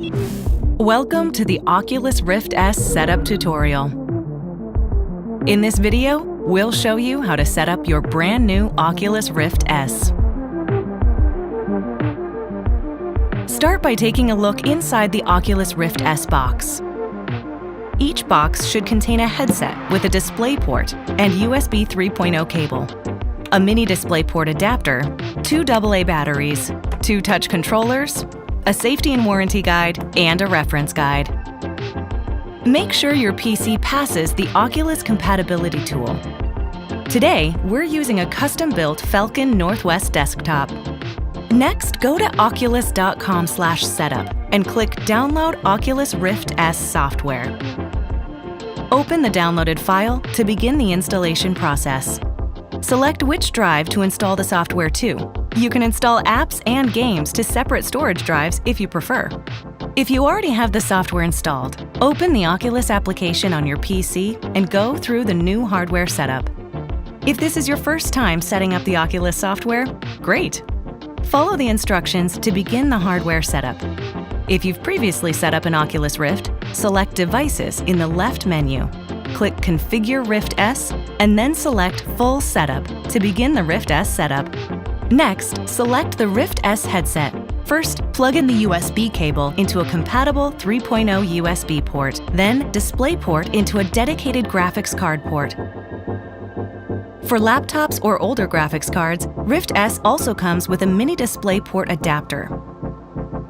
Welcome to the Oculus Rift S setup tutorial. In this video, we'll show you how to set up your brand new Oculus Rift S. Start by taking a look inside the Oculus Rift S box. Each box should contain a headset with a DisplayPort and USB 3.0 cable, a mini DisplayPort adapter, 2 AA batteries, 2 touch controllers, a safety and warranty guide, and a reference guide. Make sure your PC passes the Oculus compatibility tool. Today, we're using a custom-built Falcon Northwest desktop. Next, go to oculus.com/setup and click Download Oculus Rift S software. Open the downloaded file to begin the installation process. Select which drive to install the software to. You can install apps and games to separate storage drives if you prefer. If you already have the software installed, open the Oculus application on your PC and go through the new hardware setup. If this is your first time setting up the Oculus software, great! Follow the instructions to begin the hardware setup. If you've previously set up an Oculus Rift, select Devices in the left menu. Click Configure Rift S and then select Full Setup to begin the Rift S setup. Next, select the Rift S headset. First, plug in the USB cable into a compatible 3.0 USB port, then DisplayPort into a dedicated graphics card port. For laptops or older graphics cards, Rift S also comes with a mini DisplayPort adapter.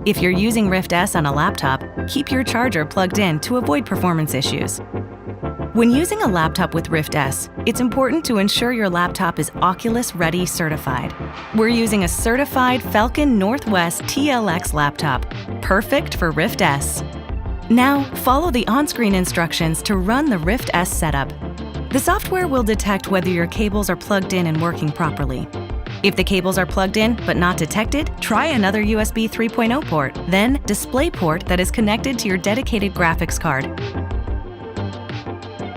If you're using Rift S on a laptop, keep your charger plugged in to avoid performance issues. When using a laptop with Rift S, it's important to ensure your laptop is Oculus Ready certified. We're using a certified Falcon Northwest TLX laptop, perfect for Rift S. Now, follow the on-screen instructions to run the Rift S setup. The software will detect whether your cables are plugged in and working properly. If the cables are plugged in but not detected, try another USB 3.0 port, then DisplayPort that is connected to your dedicated graphics card.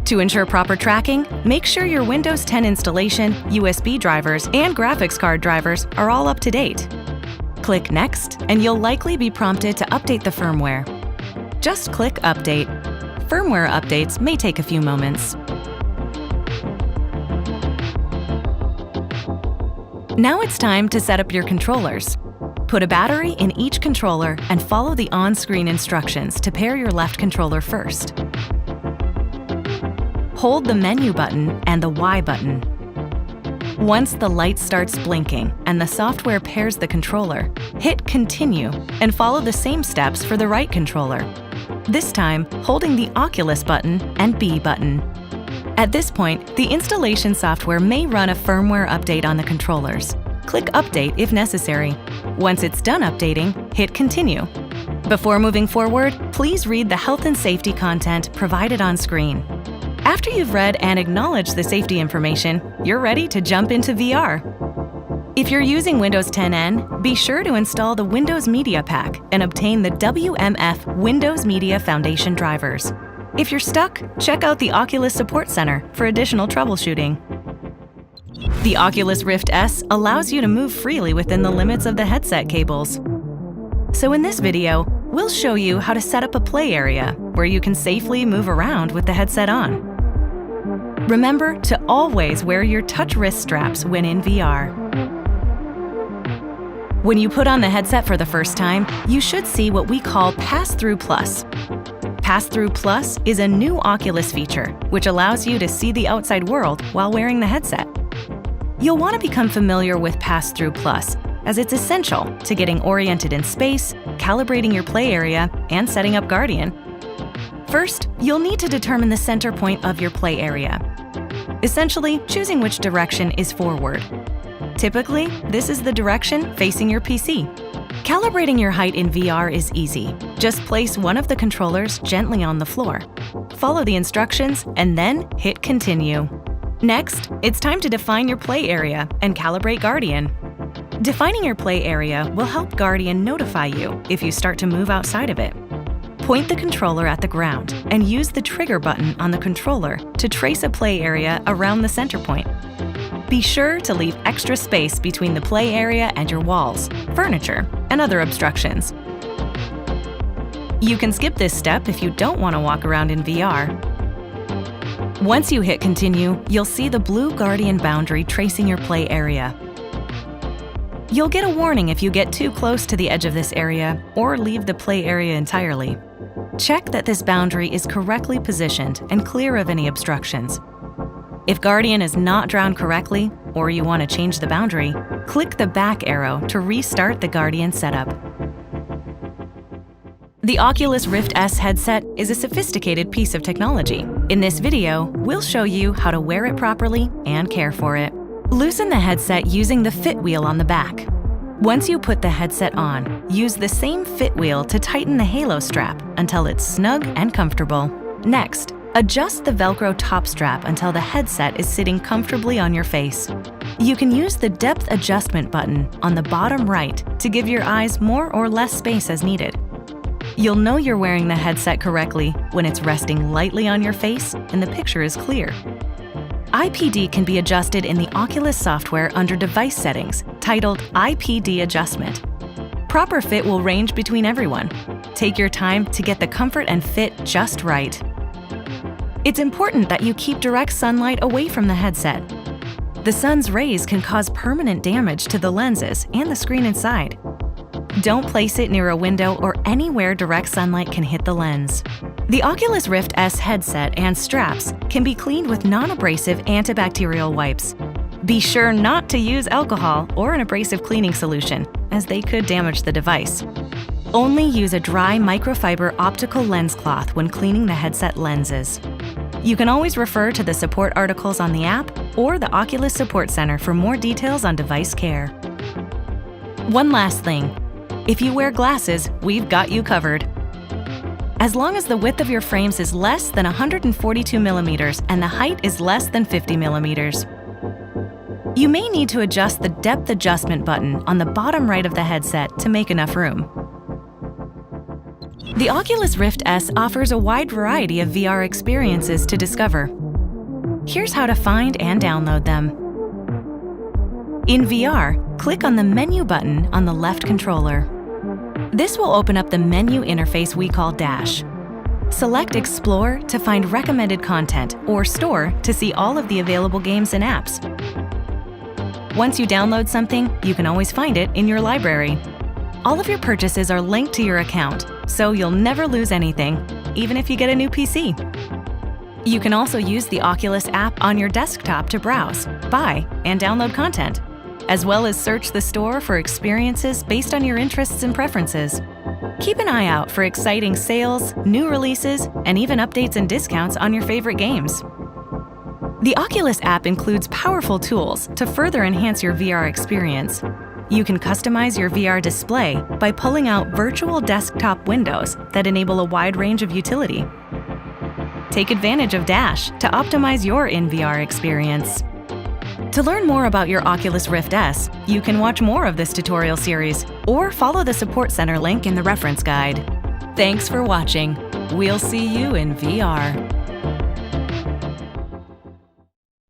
To ensure proper tracking, make sure your Windows 10 installation, USB drivers, and graphics card drivers are all up to date. Click Next, and you'll likely be prompted to update the firmware. Just click Update. Firmware updates may take a few moments. Now it's time to set up your controllers. Put a battery in each controller and follow the on-screen instructions to pair your left controller first. Hold the menu button and the Y button. Once the light starts blinking and the software pairs the controller, hit Continue and follow the same steps for the right controller. This time, holding the Oculus button and B button. At this point, the installation software may run a firmware update on the controllers. Click Update if necessary. Once it's done updating, hit Continue. Before moving forward, please read the health and safety content provided on screen. After you've read and acknowledged the safety information, you're ready to jump into VR. If you're using Windows 10N, be sure to install the Windows Media Pack and obtain the WMF Windows Media Foundation drivers. If you're stuck, check out the Oculus Support Center for additional troubleshooting. The Oculus Rift S allows you to move freely within the limits of the headset cables. So in this video, we'll show you how to set up a play area where you can safely move around with the headset on. Remember to always wear your touch wrist straps when in VR. When you put on the headset for the first time, you should see what we call Pass-Through Plus. Pass-Through Plus is a new Oculus feature which allows you to see the outside world while wearing the headset. You'll want to become familiar with Pass-Through Plus as it's essential to getting oriented in space, calibrating your play area, and setting up Guardian. First, you'll need to determine the center point of your play area. Essentially, choosing which direction is forward. Typically, this is the direction facing your PC. Calibrating your height in VR is easy. Just place one of the controllers gently on the floor. Follow the instructions and then hit Continue. Next, it's time to define your play area and calibrate Guardian. Defining your play area will help Guardian notify you if you start to move outside of it. Point the controller at the ground and use the trigger button on the controller to trace a play area around the center point. Be sure to leave extra space between the play area and your walls, furniture, and other obstructions. You can skip this step if you don't want to walk around in VR. Once you hit Continue, you'll see the blue Guardian boundary tracing your play area. You'll get a warning if you get too close to the edge of this area or leave the play area entirely. Check that this boundary is correctly positioned and clear of any obstructions. If Guardian is not drawn correctly, or you want to change the boundary, click the back arrow to restart the Guardian setup. The Oculus Rift S headset is a sophisticated piece of technology. In this video, we'll show you how to wear it properly and care for it. Loosen the headset using the fit wheel on the back. Once you put the headset on, use the same fit wheel to tighten the halo strap until it's snug and comfortable. Next, adjust the Velcro top strap until the headset is sitting comfortably on your face. You can use the depth adjustment button on the bottom right to give your eyes more or less space as needed. You'll know you're wearing the headset correctly when it's resting lightly on your face and the picture is clear. IPD can be adjusted in the Oculus software under Device Settings, titled IPD Adjustment. Proper fit will range between everyone. Take your time to get the comfort and fit just right. It's important that you keep direct sunlight away from the headset. The sun's rays can cause permanent damage to the lenses and the screen inside. Don't place it near a window or anywhere direct sunlight can hit the lens. The Oculus Rift S headset and straps can be cleaned with non-abrasive antibacterial wipes. Be sure not to use alcohol or an abrasive cleaning solution, as they could damage the device. Only use a dry microfiber optical lens cloth when cleaning the headset lenses. You can always refer to the support articles on the app or the Oculus Support Center for more details on device care. One last thing. If you wear glasses, we've got you covered. As long as the width of your frames is less than 142 millimeters and the height is less than 50 millimeters. You may need to adjust the depth adjustment button on the bottom right of the headset to make enough room. The Oculus Rift S offers a wide variety of VR experiences to discover. Here's how to find and download them. In VR, click on the menu button on the left controller. This will open up the menu interface we call Dash. Select Explore to find recommended content or Store to see all of the available games and apps. Once you download something, you can always find it in your library. All of your purchases are linked to your account, so you'll never lose anything, even if you get a new PC. You can also use the Oculus app on your desktop to browse, buy, and download content, as well as search the store for experiences based on your interests and preferences. Keep an eye out for exciting sales, new releases, and even updates and discounts on your favorite games. The Oculus app includes powerful tools to further enhance your VR experience. You can customize your VR display by pulling out virtual desktop windows that enable a wide range of utility. Take advantage of Dash to optimize your in-VR experience. To learn more about your Oculus Rift S, you can watch more of this tutorial series or follow the Support Center link in the reference guide. Thanks for watching. We'll see you in VR.